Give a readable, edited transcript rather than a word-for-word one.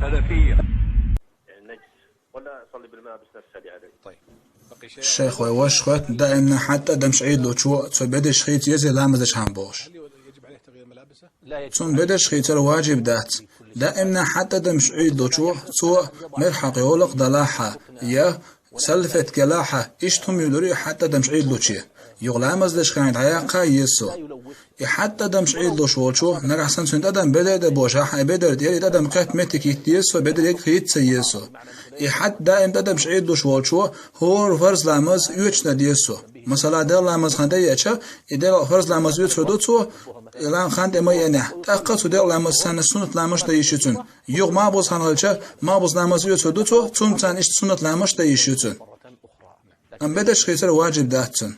سلفية. النجس ولا أصلي بالملابس نفسها اللي عليه. طيب بقي شيء الشيخ وش خوات دائما حتى دمش عيد لو شو بدش خيط يزي لا مزش هم بوش هل يجب عليه تغيير ملابسه؟ لا يجب. ثم بدش خيط الواجب دات دائما حتى دمش عيد لو شو مرحق يولق دلاحة يا سلفت كلاحة إشتم يدري حتى دمش عيد لو شيء يغلامز لش كانت عياقة يسو حتى دمش عيد لو شو نرح سنسون أدم بدأ بوشاح بدأ ديري أدم قيت متك يتيسو بدأ يخيط سيسو حتى دائم أدم عيد لو شو هو فرز لامز يوتش نديسو مثلا دل لامز خنده يچا دل فرز لامز يوتش دو الان خنده ما ينه تاقص دل لامز سنه سنت لامش ديشيتون يوغ ما بوز خنالچا ما بوز لامز يوتش دو ثم سن اش سنت لامش ديشيتون ام بدش خيسر واجب داتن